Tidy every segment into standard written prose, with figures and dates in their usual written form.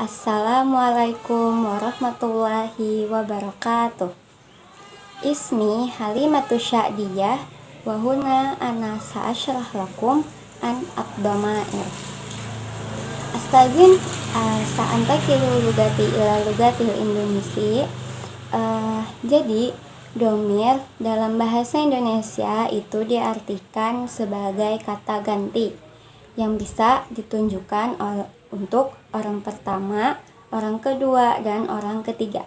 Assalamualaikum warahmatullahi wabarakatuh. Ismi Halimatus Sya'diyah wa huna ana sa'asyrah lakum an abdamair. Astazin sa'antakilu lugati ila lugatil Indonesia. Jadi domir dalam bahasa Indonesia itu diartikan sebagai kata ganti yang bisa ditunjukkan untuk orang pertama, orang kedua, dan orang ketiga.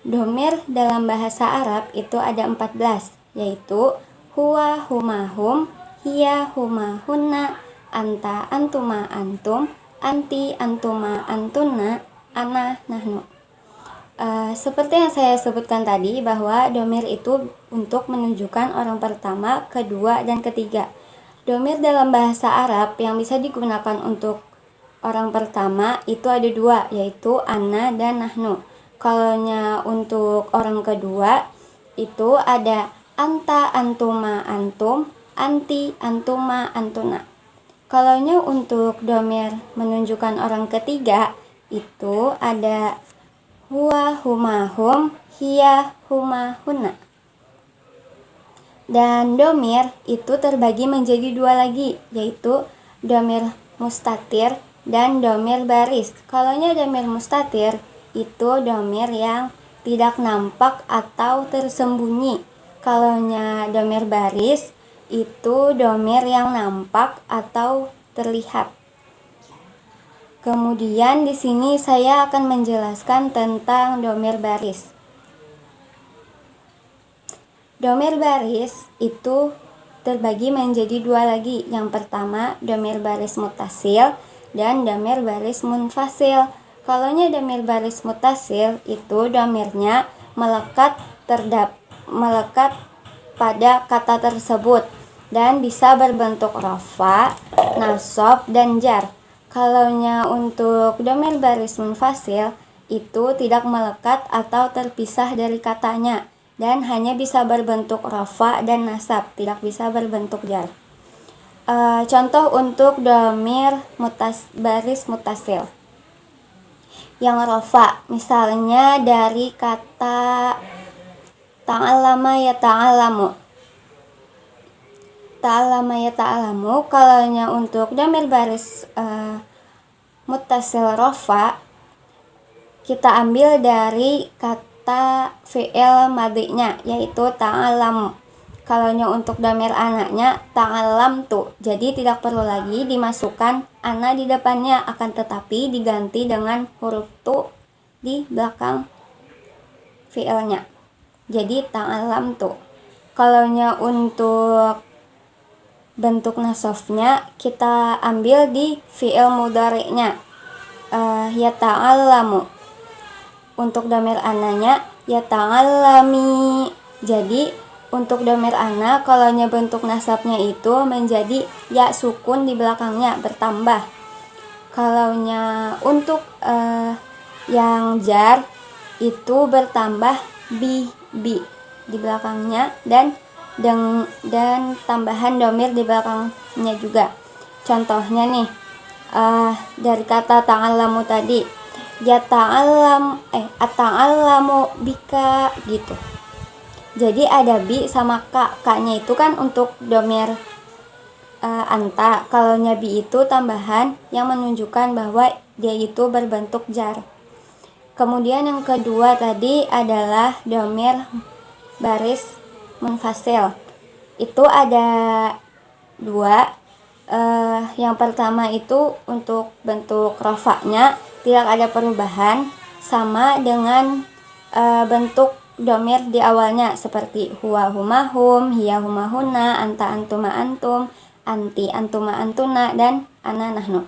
Domir dalam bahasa Arab itu ada 14, yaitu huwa, huma, hum, hiya, huma, hunna, anta, antuma, antum, anti, antuma, antunna, ana, nahnu. Seperti yang saya sebutkan tadi, bahwa domir itu untuk menunjukkan orang pertama, kedua, dan ketiga. Domir dalam bahasa Arab yang bisa digunakan untuk orang pertama itu ada dua, yaitu ana dan nahnu. Kalaunya untuk orang kedua itu ada anta, antuma, antum, anti, antuma, antuna. Kalaunya untuk domir menunjukkan orang ketiga itu ada huwa, huma, hum, hiya, huma, hunna. Dan domir itu terbagi menjadi dua lagi, yaitu domir mustatir dan domir baris. Kalaunya domir mustatir itu domir yang tidak nampak atau tersembunyi. Kalaunya domir baris itu domir yang nampak atau terlihat. Kemudian di sini saya akan menjelaskan tentang domir baris. Domir baris itu terbagi menjadi dua lagi. Yang pertama, domir baris mutasil dan domir baris munfasil. Kalaunya domir baris mutasil itu domirnya melekat pada kata tersebut dan bisa berbentuk rafa, nasab, dan jar. Kalaunya untuk domir baris munfasil itu tidak melekat atau terpisah dari katanya dan hanya bisa berbentuk rafa dan nasab, tidak bisa berbentuk jar. Contoh untuk domir baris mutasil yang rafa, misalnya dari kata ta'allama ya ta'allamu. Ta'allama ya ta'allamu, kalaunya untuk domir baris mutasil rafa, kita ambil dari kata fi'il madhinya, yaitu ta'allamu. Kalaunya untuk domir anaknya ta'allamtu, jadi tidak perlu lagi dimasukkan ana di depannya, akan tetapi diganti dengan huruf tu di belakang fi'ilnya. Jadi ta'allamtu. Kalaunya untuk bentuk nasofnya kita ambil di fi'il mudhari'nya, ya ta'allamu. Untuk domir ananya ya ta'allami. Jadi untuk domir ana, kalaunya bentuk nasabnya itu menjadi ya sukun di belakangnya, bertambah. Kalaunya untuk yang jar itu bertambah bi di belakangnya dan tambahan domir di belakangnya juga. Contohnya nih, dari kata ta'allamu tadi, ya ata'allamu bika gitu. Jadi ada bi sama ka-nya itu kan untuk domir anta. Kalaunya bi itu tambahan yang menunjukkan bahwa dia itu berbentuk jar. Kemudian yang kedua tadi adalah domir baris munfasil. Itu ada dua. Yang pertama itu untuk bentuk rafa'nya tidak ada perubahan, sama dengan bentuk domir di awalnya seperti huwa, huma, hum, hiya, huma, hunna, anta, antuma, antum, anti, antuma, antuna, dan ana, nahnu.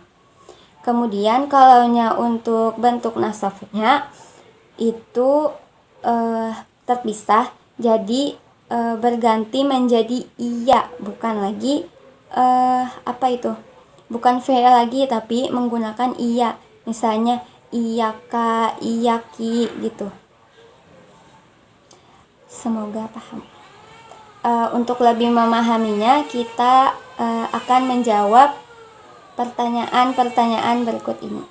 Kemudian kalaunya untuk bentuk nasabnya itu terpisah, jadi berganti menjadi iya, bukan lagi bukan fi'il lagi, tapi menggunakan iya. Misalnya iyaka, iyaki gitu. Semoga paham. Untuk lebih memahaminya, kita akan menjawab pertanyaan-pertanyaan berikut ini.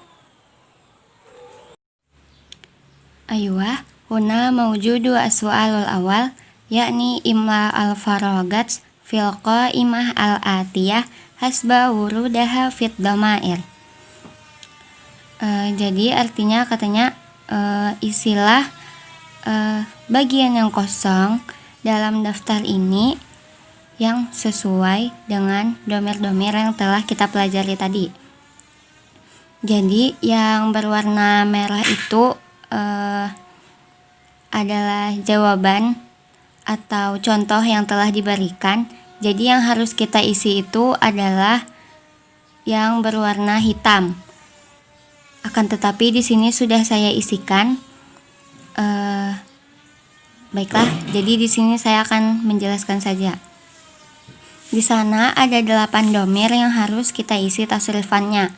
Ayuah, huna mawjudu as-su'alul awal, yakni imla al-faragat fil qaimah al-atiyah hasba wurudaha fit dhamair. Jadi artinya katanya isilah bagian yang kosong dalam daftar ini yang sesuai dengan domir-domir yang telah kita pelajari tadi. Jadi yang berwarna merah itu adalah jawaban atau contoh yang telah diberikan. Jadi yang harus kita isi itu adalah yang berwarna hitam. Akan tetapi di sini sudah saya isikan. Baiklah, jadi di sini saya akan menjelaskan saja. Di sana ada 8 domir yang harus kita isi tasrifannya.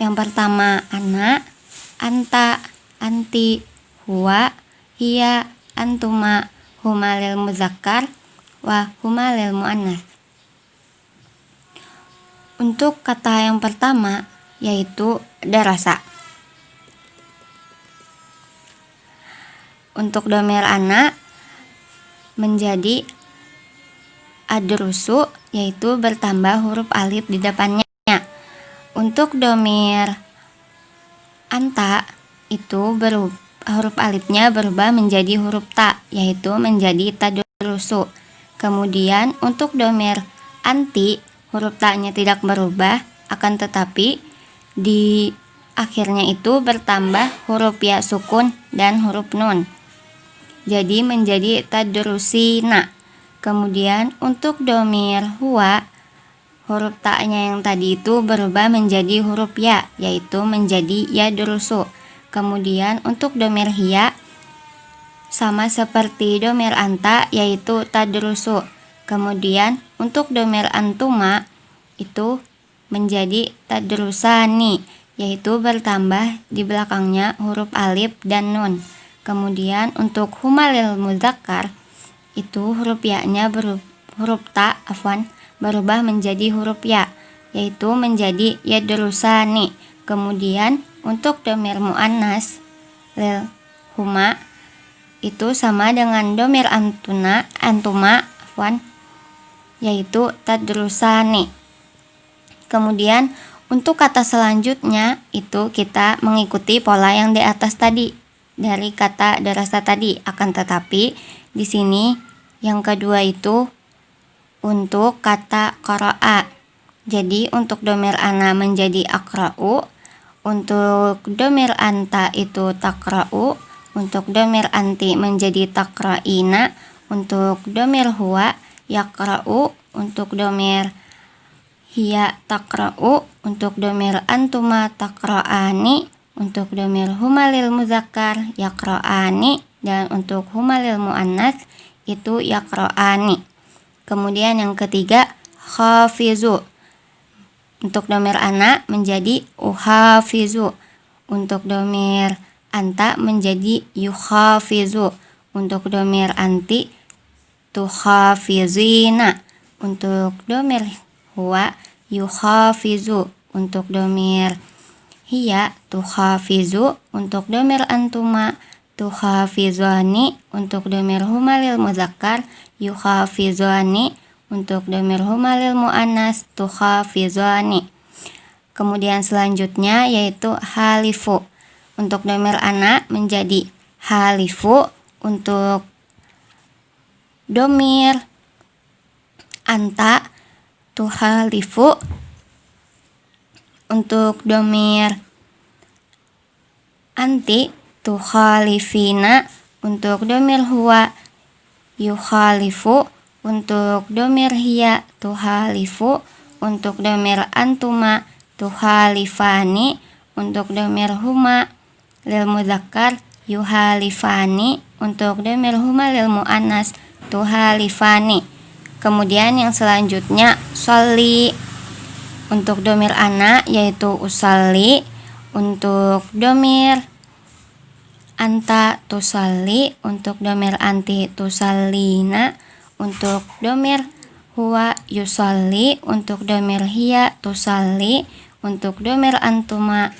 Yang pertama ana, anta, anti, huwa, hiya, antuma, huma lil muzakkar, wa huma lil muannas. Untuk kata yang pertama yaitu darasa. Untuk domir ana menjadi adrusu, yaitu bertambah huruf alif di depannya. Untuk domir anta itu huruf alifnya berubah menjadi huruf ta, yaitu menjadi tadrusu. Kemudian untuk domir anti, huruf ta-nya tidak berubah, akan tetapi di akhirnya itu bertambah huruf ya sukun dan huruf nun. Jadi menjadi tadrusina. Kemudian untuk domir huwa, huruf ta-nya yang tadi itu berubah menjadi huruf ya, yaitu menjadi yadrusu. Kemudian untuk domir hiya sama seperti domir anta, yaitu tadrusu. Kemudian untuk domir antuma itu menjadi tadrusani, yaitu bertambah di belakangnya huruf alif dan nun. Kemudian untuk huma lil muzakkar itu huruf ya-nya berubah menjadi huruf ya, yaitu menjadi yadrusani. Kemudian untuk domir muannas lil huma itu sama dengan domir antuma yaitu tadrusani. Kemudian untuk kata selanjutnya itu kita mengikuti pola yang di atas tadi dari kata darasa tadi. Akan tetapi di sini yang kedua itu untuk kata qara'a. Jadi untuk domir ana menjadi aqra'u, untuk domir anta itu taqra'u, untuk domir anti menjadi taqra'ina, untuk domir huwa yaqra'u, untuk domir hiya taqra'u, untuk domir antuma taqra'ani, untuk domir huma lil muzakkar yaqra'ani, dan untuk huma lil muannas itu yaqra'ani. Kemudian yang ketiga hafizu. Untuk domir ana menjadi uhafizu. Untuk domir anta menjadi yuhafizu. Untuk domir anti tuhafizina. Untuk domir huwa yuhafizu. Untuk domir hiya tuhafizu. Untuk domir antuma tuhafizani. Untuk domir huma lil muzakkar yuhafizani. Untuk domir huma lil muannas tuhafizani. Kemudian selanjutnya yaitu halifu. Untuk domir ana menjadi halifu. Untuk domir anta tuhalifu. Untuk domir anti tuhalifina. Untuk domir huwa yuhalifu. Untuk domir hiya tuhalifu. Untuk domir antuma tuhalifani. Untuk domir huma lil muzakkar yuhalifani. Untuk domir huma lil muannas tuhalifani. Kemudian yang selanjutnya sholli. Untuk domir ana yaitu usalli. Untuk domir anta tusalli. Untuk domir anti tusallina. Untuk domir huwa yusolli, untuk domir hiya tusalli, untuk domir antuma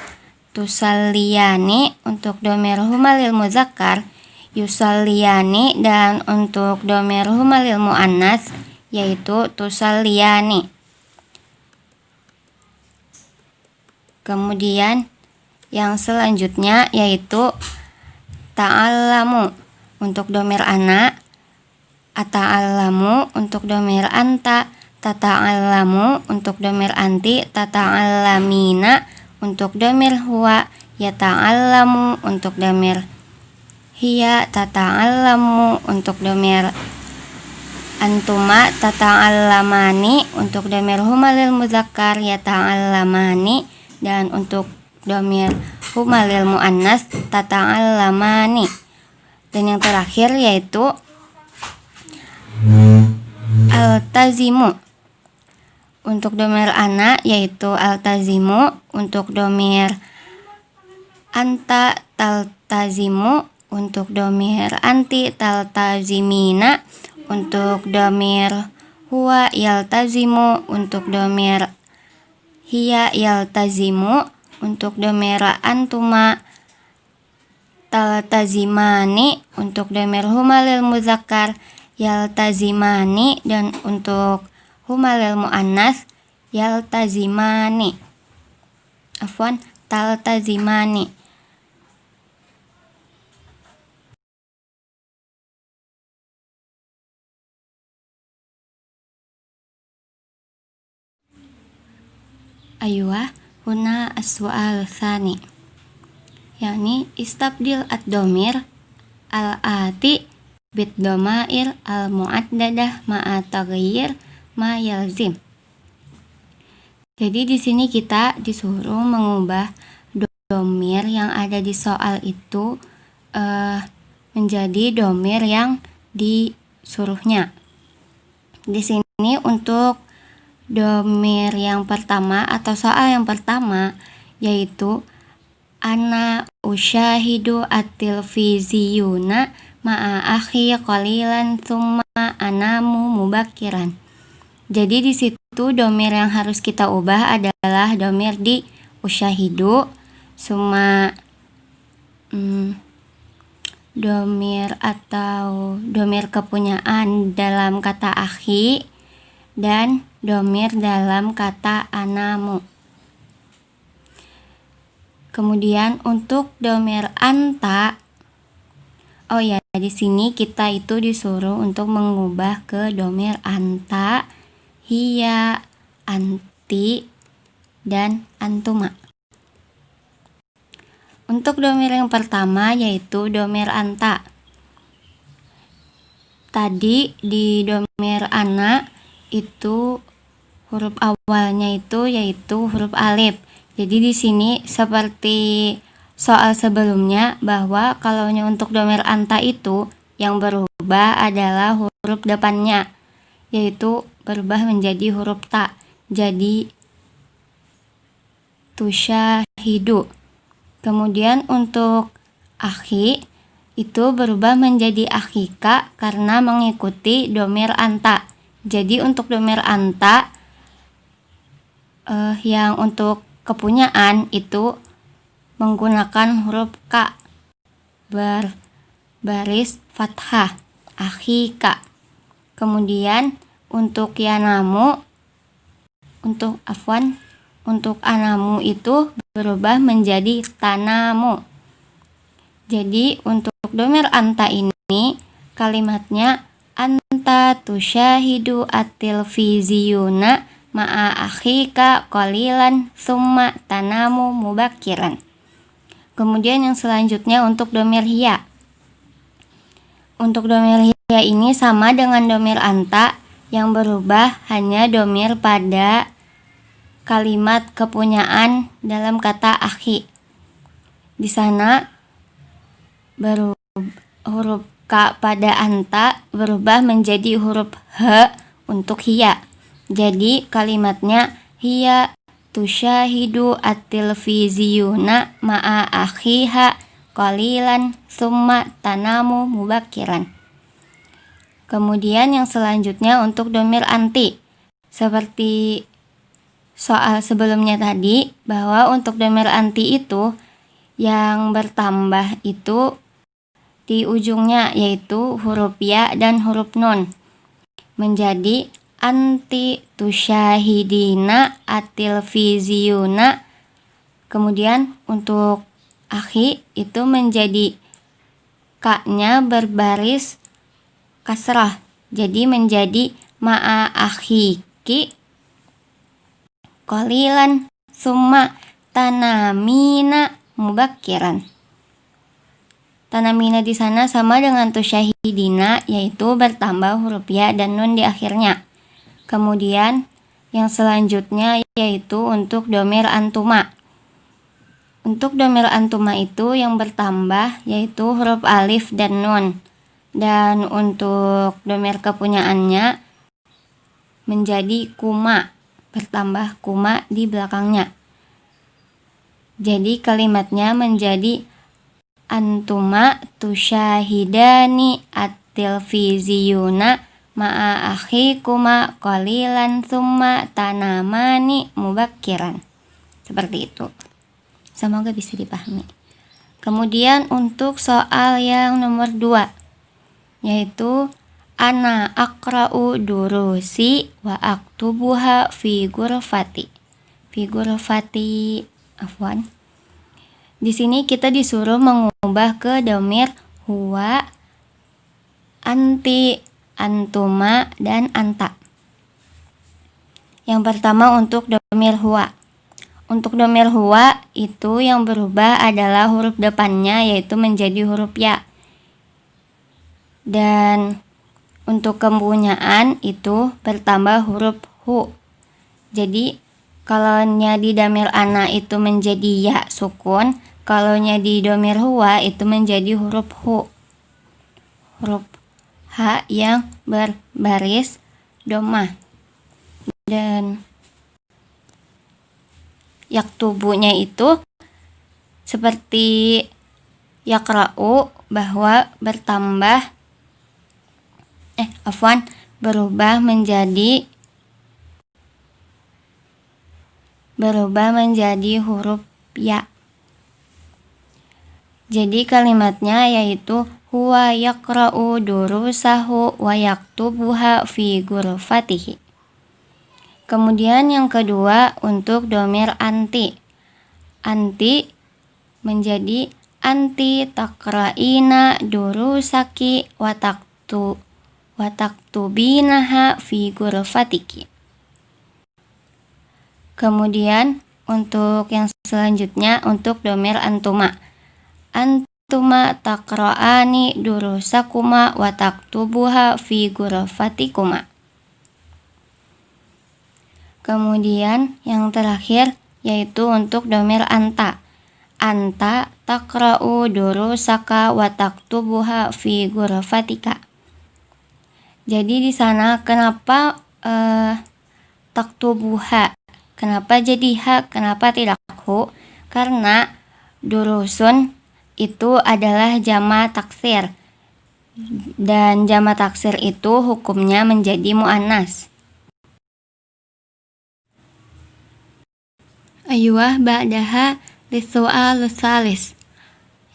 tusalliyani, untuk domir huma lil muzakkar yusalliyani, dan untuk domir huma lil muannas yaitu tusalliyani. Kemudian yang selanjutnya yaitu ta'allamu, untuk domir ana, ata'allamu, untuk domir anta, tata'allamu, untuk domir anti, tata'allamina, untuk domir huwa, yata'allamu, untuk domir hiya, tata'allamu, untuk domir antuma, tata'allamani, untuk domir huma lil muzakkar, yata'allamani, dan untuk domir huma lil muannas, tata'allamani. Dan yang terakhir yaitu altazimu, untuk domir ana yaitu altazimu, untuk domir anta taltazimu, untuk domir anti taltazimina, untuk domir huwa yaltazimu, untuk domir hiya yaltazimu, untuk domir antuma taltazimani, untuk domir huma lil muzakkar yaltazimani, dan untuk huma lil muannas yaltazimani. Taltazimani. Aywa, huna as-su'al tsani, yakni istabdil ad-domir al-ati bid domair al-mu'addadah ma'a taghayyir ma yalzim. Jadi di sini kita disuruh mengubah domir yang ada di soal itu menjadi domir yang disuruhnya. Di sini untuk domir yang pertama atau soal yang pertama yaitu ana usyahidu at-tilviziyuna ma'a akhi qalilan thumma anamu mubakiran. Jadi di situ domir yang harus kita ubah adalah domir di usyahidu, summa domir atau domir kepunyaan dalam kata akhi, dan domir dalam kata anamu. Kemudian untuk domir anta, di sini kita itu disuruh untuk mengubah ke domir anta, hiya, anti, dan antuma. Untuk domir yang pertama yaitu domir anta. Tadi di domir ana itu huruf awalnya itu yaitu huruf alif. Jadi di sini seperti soal sebelumnya bahwa kalau untuk domir anta itu yang berubah adalah huruf depannya, yaitu berubah menjadi huruf ta. Jadi tusyahidu. Kemudian untuk akhi itu berubah menjadi akhika karena mengikuti domir anta. Jadi untuk domir anta yang untuk kepunyaan itu menggunakan huruf ka berbaris fathah, akhika. Kemudian untuk yanamu, untuk anamu itu berubah menjadi tanamu. Jadi untuk domir anta ini kalimatnya anta tusyahidu at-tilviziyuna ma'a akhika qalilan summa tanamu mubakiran. Kemudian yang selanjutnya untuk domir hiya. Untuk domir hiya ini sama dengan domir anta, yang berubah hanya domir pada kalimat kepunyaan dalam kata akhi. Di sana huruf ka pada anta berubah menjadi huruf h untuk hiya. Jadi kalimatnya hiya tusyahidu at-tilviziyuna ma'a akhiha qalilan summa tanamu mubakiran. Kemudian yang selanjutnya untuk domir anti. Seperti soal sebelumnya tadi, bahwa untuk domir anti itu yang bertambah itu di ujungnya, yaitu huruf ya dan huruf nun. Menjadi anti tusyahidina atil fizyuna. Kemudian untuk akhi itu menjadi ka-nya berbaris kasrah, jadi menjadi ma'a akhiki qalilan summa tanamina mubakkiran. Tanamina di sana sama dengan tusyahidina, yaitu bertambah huruf ya dan nun di akhirnya. Kemudian yang selanjutnya yaitu untuk domir antuma. Untuk domir antuma itu yang bertambah yaitu huruf alif dan nun. Dan untuk domir kepunyaannya menjadi kuma, bertambah kuma di belakangnya. Jadi kalimatnya menjadi antuma tusyahidani atil fizyuna ma'a akhikuma qalilan thumma tanamani mubakkiran. Seperti itu. Semoga bisa dipahami. Kemudian untuk soal yang nomor 2, yaitu ana aqra'u durusi wa aktubuha fi ghurfati. Afwan. Di sini kita disuruh mengubah ke domir huwa, anti, antuma, dan anta. Yang pertama untuk domir huwa. Untuk domir huwa itu yang berubah adalah huruf depannya, yaitu menjadi huruf ya. Dan untuk kepunyaan itu bertambah huruf hu. Jadi kalau di domir ana itu menjadi ya sukun, kalau di domir huwa itu menjadi huruf hu, huruf ha yang berbaris domah. Dan yaktubunya itu seperti yakra'u, bahwa berubah menjadi huruf ya. Jadi kalimatnya yaitu huwa yaqra'u durusahu wa yaktubuha fi ghurfatihi. Kemudian yang kedua untuk domir anti. Anti menjadi anti taqra'ina durusaki wa taktubinaha fi ghurfatiki. Kemudian untuk yang selanjutnya untuk domir antuma. Antuma taqra'ani durusakuma wa taktubuha fi ghurfatikuma. Kemudian yang terakhir yaitu untuk domir anta. Anta taqra'u durusaka wa taktubuha fi ghurfatika. Jadi di sana kenapa taktubuha? Kenapa jadi ha? Kenapa tidak hu? Karena durusun itu adalah jama taksir. Dan jama taksir itu hukumnya menjadi muannas. Ayuah ba'daha lis-su'al tsalis,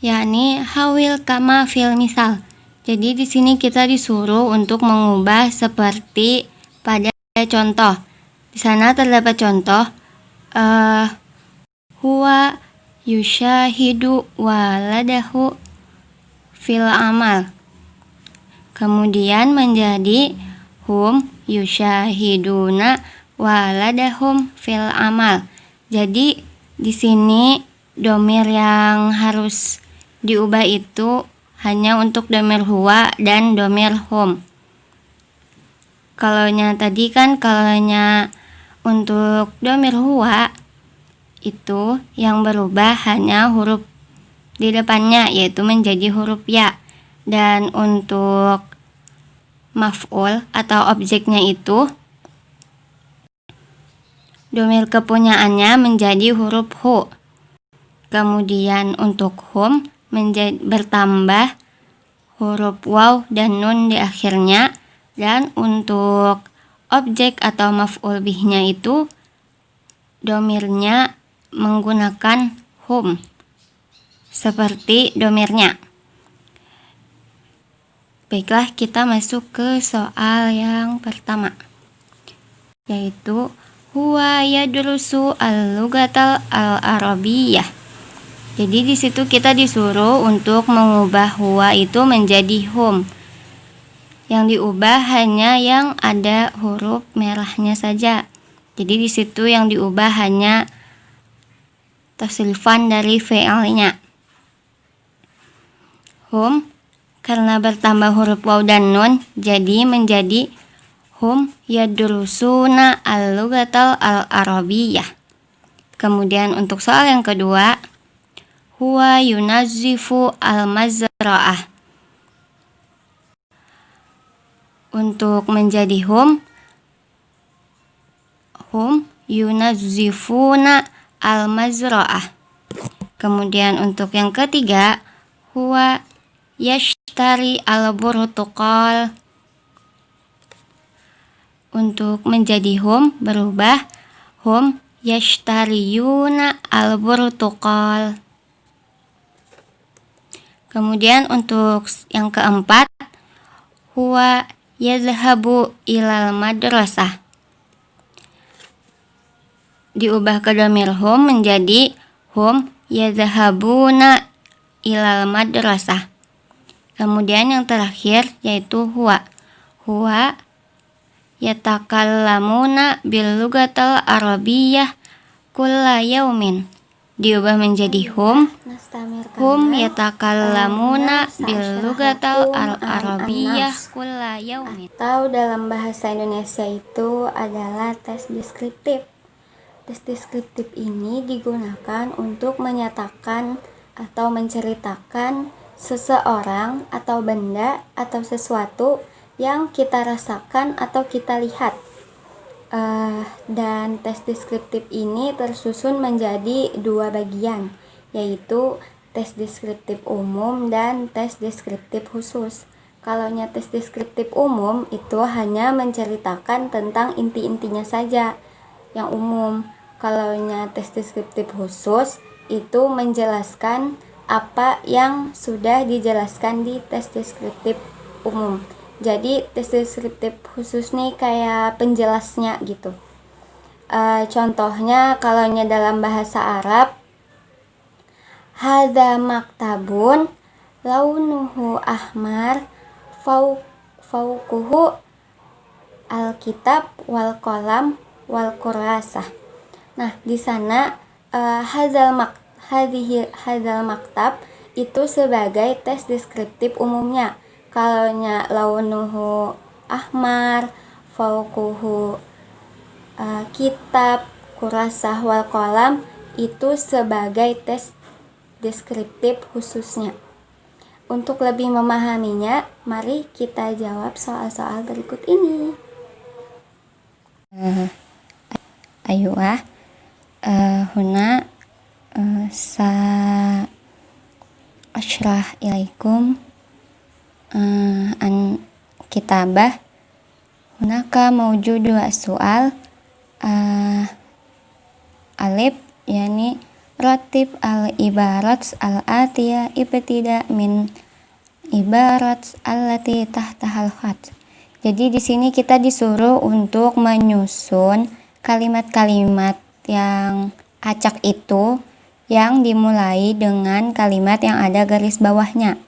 yakni hawil kama fil misal. Jadi di sini kita disuruh untuk mengubah seperti pada contoh. Di sana terdapat contoh huwa yushahidu waladahu fil amal. Kemudian menjadi hum yushahiduna waladahum fil amal. Jadi di sini domir yang harus diubah itu hanya untuk domir huwa dan domir hum. Kalaunya tadi kan untuk domir huwa itu yang berubah hanya huruf di depannya, yaitu menjadi huruf ya. Dan untuk maf'ul atau objeknya itu domir kepunyaannya menjadi huruf hu. Kemudian untuk hum bertambah huruf waw dan nun di akhirnya. Dan untuk objek atau maf'ul bihnya itu domirnya menggunakan hum seperti domirnya. Baiklah, kita masuk ke soal yang pertama, yaitu huwa yadrusu al-lughatal al-arabiyyah. Jadi di situ kita disuruh untuk mengubah huwa itu menjadi hum. Yang diubah hanya yang ada huruf merahnya saja. Jadi di situ yang diubah hanya tasrifan dari fi'ilnya. Hum karena bertambah huruf waw dan nun, jadi menjadi hum yadrusuna al-lughatal al-arabiyyah. Kemudian untuk soal yang kedua, huwa yunazzifu al-mazra'ah. Untuk menjadi hum yunazzifuna al-mazra'ah. Kemudian untuk yang ketiga, huwa yashtari al-burtuqal. Untuk menjadi hum berubah hum yashtariyuna al-burtuqal. Kemudian untuk yang keempat, huwa yadhhabu ilal madrasah. Diubah ke dhamir hum menjadi hum yadhhabuna ilal madrasah. Kemudian yang terakhir yaitu huwa yatakallamuna bil lughatal arabiyyah kulla yaumin. Diubah menjadi hum yatakallamuna bil lughatal arabiyyah kulla yaumin. Atau dalam bahasa Indonesia itu adalah tes deskriptif. Tes deskriptif ini digunakan untuk menyatakan atau menceritakan seseorang atau benda atau sesuatu yang kita rasakan atau kita lihat. Dan tes deskriptif ini tersusun menjadi dua bagian, yaitu tes deskriptif umum dan tes deskriptif khusus. Kalau tes deskriptif umum itu hanya menceritakan tentang inti-intinya saja yang umum. Kalau tes deskriptif khusus itu menjelaskan apa yang sudah dijelaskan di tes deskriptif umum. Jadi tes deskriptif khusus nih kayak penjelasnya gitu. Contohnya kalau dalam bahasa Arab, hadza maktabun launuhu ahmar fauquhu alkitab wal qalam wal kurasah. Nah, di sana hadzal maktab itu sebagai tes deskriptif umumnya. Kalau launuhu ahmar, fauquhu kitab, kurasah wal qalam itu sebagai tes deskriptif khususnya. Untuk lebih memahaminya, mari kita jawab soal-soal berikut ini. Ayuah, huna sa asyrah ilaikum an kitabah hunaka mawjudu soal alif yani ratib al ibarat al atiyah ibtida min ibarat allati tahtahal khat. Jadi di sini kita disuruh untuk menyusun kalimat-kalimat yang acak itu yang dimulai dengan kalimat yang ada garis bawahnya.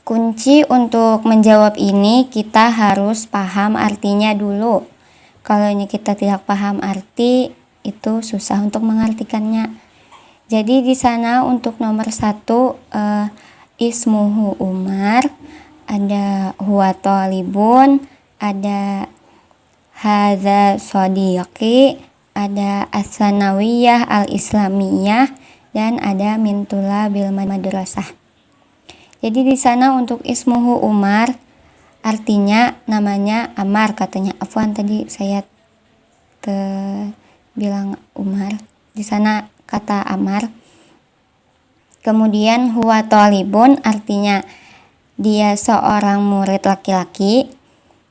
Kunci untuk menjawab ini kita harus paham artinya dulu. Kalau kita tidak paham arti, itu susah untuk mengartikannya. Jadi di sana untuk nomor 1 ismuhu Umar, ada huwa talibun, ada hadza shadiqi, ada as-sanawiyah al-islamiyah, dan ada min tulabil madrasah. Jadi di sana untuk ismuhu Umar artinya namanya Amar katanya. Afwan tadi saya bilang Umar. Di sana kata Amar. Kemudian huwa talibun artinya dia seorang murid laki-laki.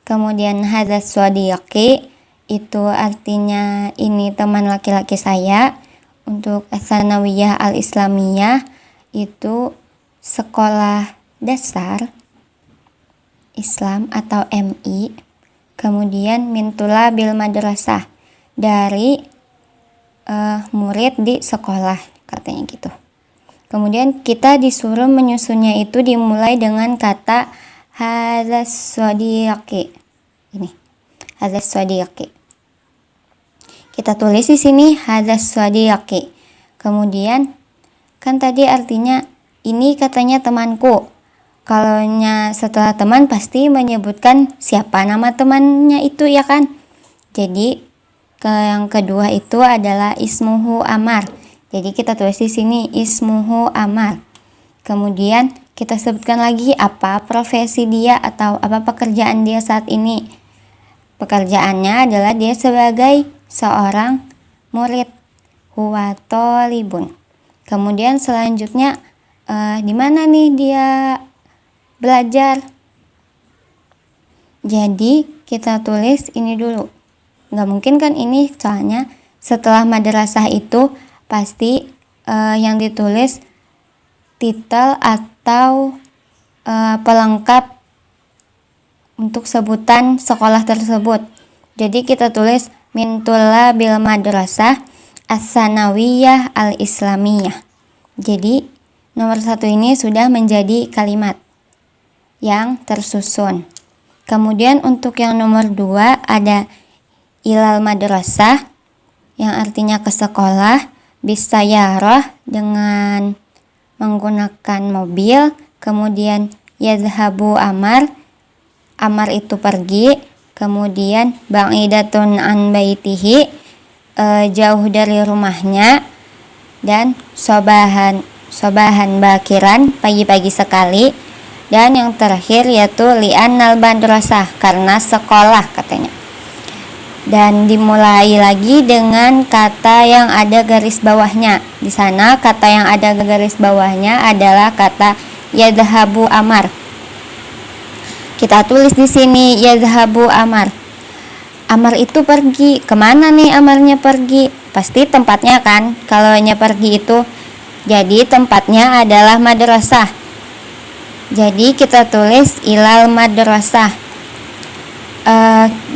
Kemudian hadza shadiqi itu artinya ini teman laki-laki saya. Untuk Ats-Tsanawiyah Al-Islamiyah itu sekolah dasar Islam atau MI. Kemudian min tulabil madrasah, dari murid di sekolah, katanya gitu. Kemudian kita disuruh menyusunnya itu dimulai dengan kata hadza shadiqi. Ini hadza shadiqi. Kita tulis di sini hadza shadiqi. Kemudian kan tadi artinya ini katanya temanku. Kalaunya setelah teman pasti menyebutkan siapa nama temannya itu, ya kan? Jadi yang kedua itu adalah ismuhu Amar. Jadi kita tulis di sini ismuhu Amar. Kemudian kita sebutkan lagi apa profesi dia atau apa pekerjaan dia saat ini. Pekerjaannya adalah dia sebagai seorang murid, huwa thalibun. Kemudian selanjutnya di mana nih dia belajar? Jadi kita tulis ini dulu. Nggak mungkin kan ini, soalnya setelah madrasah itu pasti yang ditulis titel atau pelengkap untuk sebutan sekolah tersebut. Jadi kita tulis min tulabil madrasah Ats-Tsanawiyah Al-Islamiyah. Jadi nomor 1 ini sudah menjadi kalimat yang tersusun. Kemudian untuk yang nomor 2 ada ilal madrasah, yang artinya ke sekolah, bisayarah dengan menggunakan mobil. Kemudian yadhabu Amar, Amar itu pergi. Kemudian ba'idatun an baitihi, jauh dari rumahnya. Dan sobahan bakiran, pagi-pagi sekali. Dan yang terakhir yaitu li'annal madrasah, karena sekolah katanya. Dan dimulai lagi dengan kata yang ada garis bawahnya. Di sana kata yang ada garis bawahnya adalah kata yadhabu Amar. Kita tulis di sini yadhabu Amar. Amar itu pergi. Kemana nih Amarnya pergi? Pasti tempatnya kan. Kalau nya pergi itu, jadi tempatnya adalah madrasah. Jadi kita tulis ilal madrasah.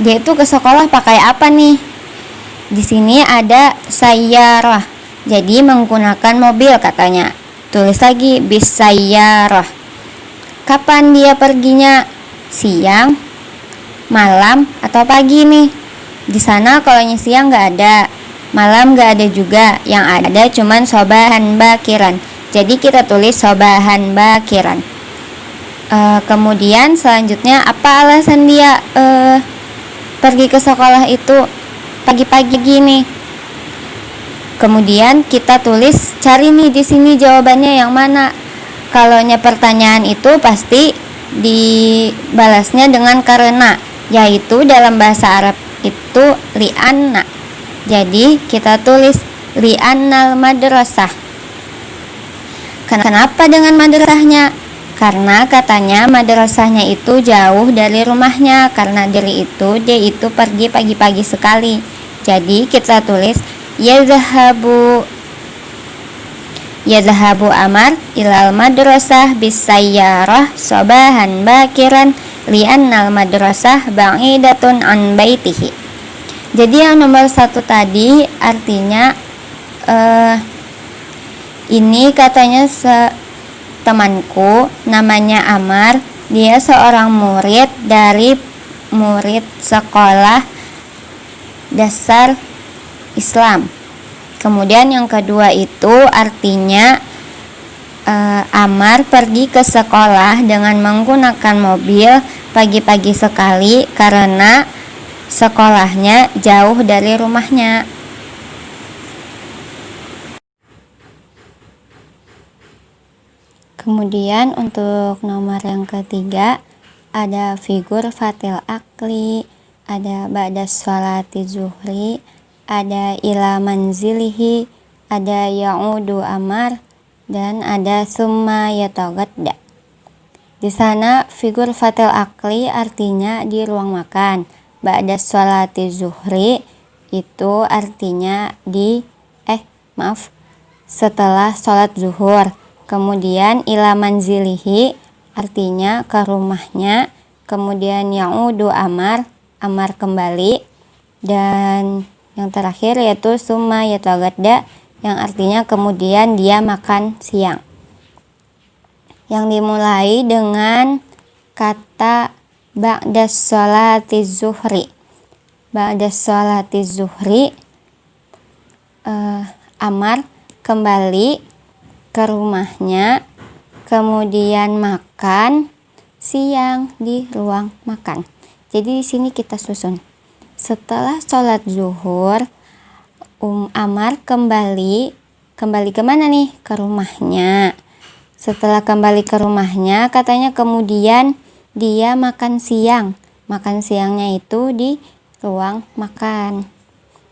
Dia itu ke sekolah pakai apa nih? Di sini ada sayyarah. Jadi menggunakan mobil katanya. Tulis lagi bis sayyarah. Kapan dia perginya? Siang, malam, atau pagi nih? Di sana kalau siang nggak ada, malam nggak ada juga. Yang ada cuman sobahan bakiran. Jadi kita tulis sobahan bakiran. Kemudian selanjutnya apa alasan dia pergi ke sekolah itu pagi-pagi gini? Kemudian kita tulis, cari nih di sini jawabannya yang mana. Kalau pertanyaan itu pasti dibalasnya dengan karena, yaitu dalam bahasa Arab itu li'anna. Jadi kita tulis li'annal madrasah. Kenapa dengan madrasahnya? Karena katanya madrasahnya itu jauh dari rumahnya. Karena dari itu dia itu pergi pagi-pagi sekali. Jadi kita tulis yadhabu Amar ilal madrasah bisayyarah sobahan bakiran li'annal madrasah ba'idatun an baitihi. Jadi yang nomor 1 tadi artinya ini katanya temanku namanya Amar, dia seorang murid dari murid sekolah dasar Islam. Kemudian yang kedua itu artinya Amar pergi ke sekolah dengan menggunakan mobil pagi-pagi sekali karena sekolahnya jauh dari rumahnya. Kemudian untuk nomor yang ketiga ada figur fatil akli, ada ba'da sholati zuhri, ada ila manzilihi, ada ya'udu Amar, dan ada summa yatagadda. Di sana figur fatil akli artinya di ruang makan. Ba'da sholati zuhri itu artinya setelah sholat zuhur. Kemudian ila manzilihi artinya ke rumahnya. Kemudian ya'udu amar kembali. Dan yang terakhir yaitu summa yatagadda yang artinya kemudian dia makan siang. Yang dimulai dengan kata ba'da sholati zuhri. Ba'da sholati zuhri, Amar kembali ke rumahnya, kemudian makan siang di ruang makan. Jadi di sini kita susun. Setelah sholat zuhur, Amar kembali kemana nih? Ke rumahnya. Setelah kembali ke rumahnya, katanya kemudian dia makan siang. Makan siangnya itu di ruang makan.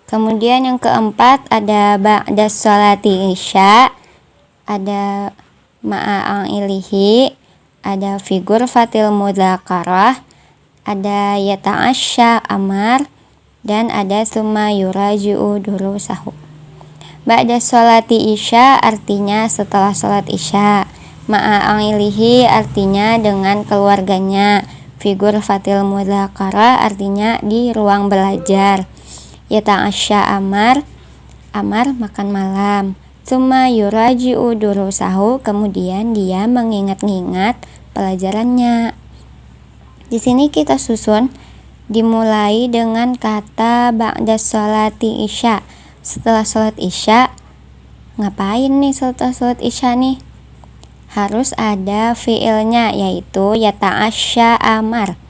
Kemudian yang keempat ada ba'da sholati isya, ada ma'a'ang ilihi, ada figur fatil mudzakarah, ada yata'asya amar, dan ada summa yuraji'u durusahu. Ba'da sholati isya artinya setelah sholat isya. Ma'a'ilihi artinya dengan keluarganya. Figur fatil mudzakarah artinya di ruang belajar. Yata'asya amar makan malam. Summa yuraji'u durusahu, kemudian dia mengingat-ingat pelajarannya. Di sini kita susun dimulai dengan kata ba'da sholati isya. Setelah sholat isya, ngapain nih setelah sholat isya nih? Harus ada fiilnya, yaitu yata'asya amar.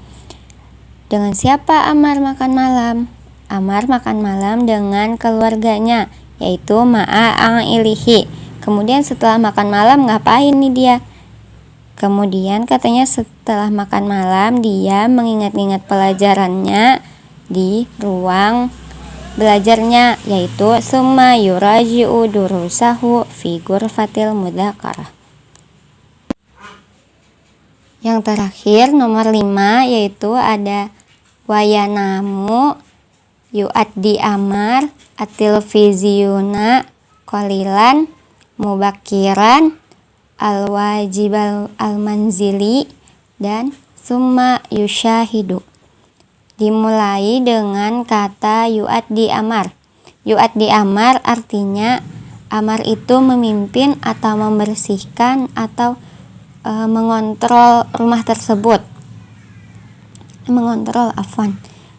Dengan siapa Amar makan malam? Amar makan malam dengan keluarganya, yaitu ma'a'ang ilihi. Kemudian setelah makan malam ngapain nih dia? Kemudian katanya setelah makan malam dia mengingat-ingat pelajarannya di ruang belajarnya, yaitu summa yuraji'u durusahu figur fatil mudzakarah. Yang terakhir nomor 5 yaitu ada wayanamu yu'addi amar atil fizyuna qalilan mubakiran al-wajibal al-manzili dan summa yushahidu. Dimulai dengan kata yu'addi amar. Yu'addi amar artinya amar itu memimpin atau membersihkan atau mengontrol rumah tersebut.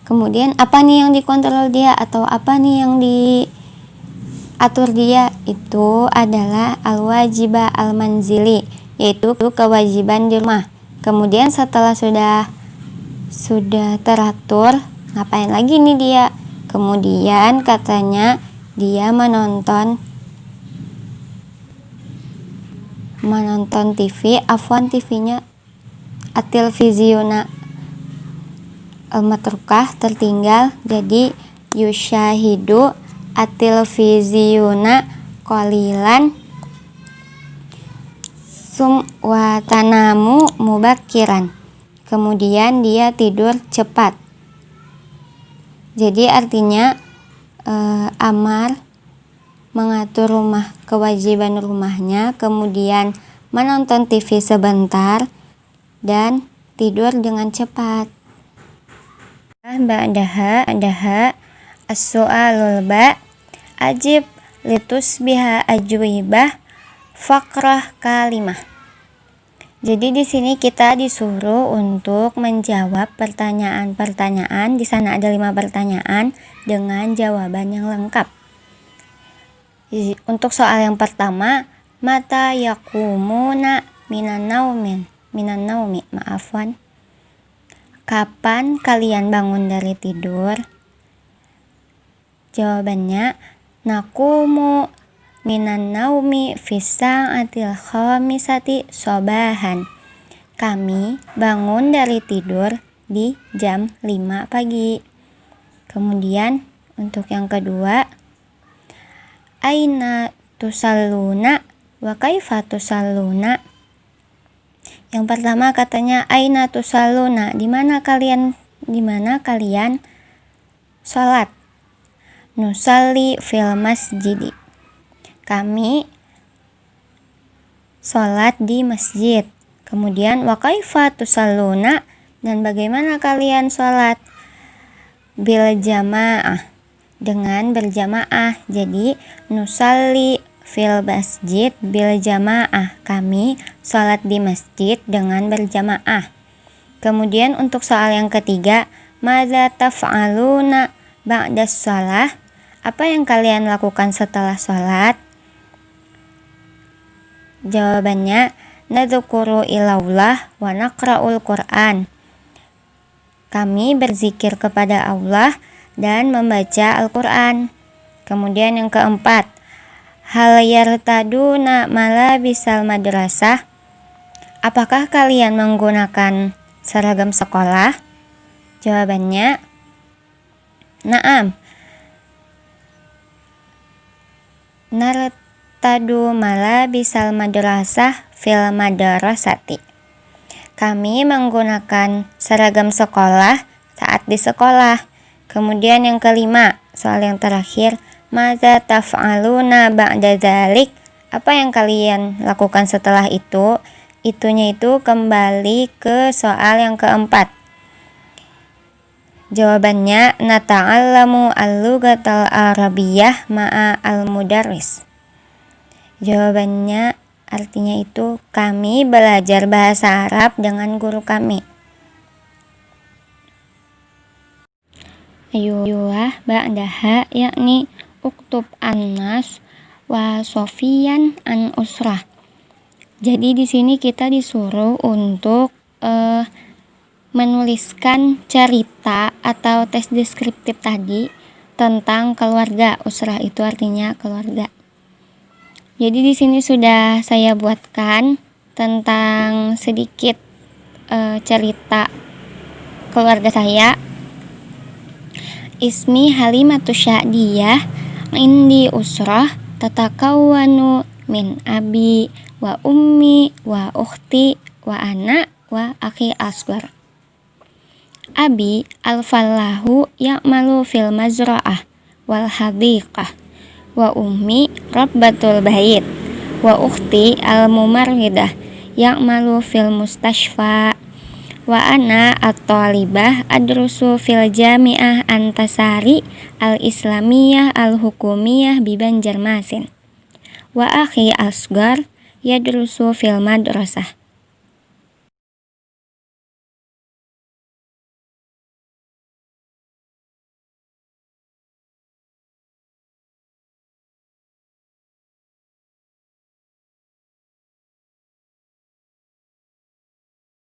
Kemudian apa nih yang dikontrol dia atau apa nih yang diatur dia? Itu adalah al-wajiba al-manzili, yaitu kewajiban di rumah. Kemudian setelah sudah teratur, ngapain lagi nih dia? Kemudian katanya dia menonton TV, TV-nya at-tilvizyuna al-matrukah tertinggal, jadi yushahidu at-tilvizyuna qalilan wa tanamu mubakiran. Kemudian dia tidur cepat. Jadi artinya Amar mengatur kewajiban rumahnya, kemudian menonton TV sebentar dan tidur dengan cepat. Ba'daha as-su'alul ajib litusbiha ajwibah fakrah kalimah. Jadi di sini kita disuruh untuk menjawab pertanyaan-pertanyaan. Di sana ada 5 pertanyaan dengan jawaban yang lengkap. Untuk soal yang pertama, mata yakumuna minan naumi, kapan kalian bangun dari tidur? Jawabannya, nakumu minan naumi fis-sa'atil khamisati sobahan. Kami bangun dari tidur di jam 5 pagi. Kemudian untuk yang kedua, aina tusalluna wa kaifa tusalluna. Yang pertama katanya aina tusalluna, di mana kalian sholat? Nusalli fil masjidi, kami sholat di masjid. Kemudian wa kaifa tusalluna, dan bagaimana kalian sholat? Bil jamaah, dengan berjamaah. Jadi nusalli fil masjid bil jamaah, kami sholat di masjid dengan berjamaah. Kemudian untuk soal yang ketiga, madza taf'aluna ba'da shalah, apa yang kalian lakukan setelah sholat? Jawabannya nadzkuru ilallah wa naqra'ul Qur'an, kami berzikir kepada Allah dan membaca Al-Quran. Kemudian yang keempat, hal yartaduna malabisal madrasah, apakah kalian menggunakan seragam sekolah? Jawabannya na'am, nartadu malabisal madrasah fil madrasati, kami menggunakan seragam sekolah saat di sekolah. Kemudian yang kelima, soal yang terakhir, madza taf'aluna ba'da dzalik, apa yang kalian lakukan setelah itu? Itunya itu kembali ke soal yang keempat. Jawabannya nata'allamu al-lughatal arabiyyah ma'a al-mudarris. Jawabannya artinya itu kami belajar bahasa Arab dengan guru kami. Ayuwah ba'daha, yakni uktub annas wa sofian an usrah. Jadi di sini kita disuruh untuk menuliskan cerita atau tes deskriptif tadi tentang keluarga. Usrah itu artinya keluarga. Jadi di sini sudah saya buatkan tentang sedikit cerita keluarga saya. Ismi Halimatus Sya'diyah, indi usrah tatakawwanu min abi wa ummi wa ukhti wa ana wa akhi asghar. Abi al-fallahu ya'malu fil mazra'ah wal hadiqah, wa ummi rabbatul bait, wa ukhti al-mumarridah ya'malu fil mustashfa, wa ana at-talibah adrusu fil jami'ah Antasari al-islamiyah al-hukumiyah bi Banjarmasin, wa akhi asghar yadrusu fil madrasah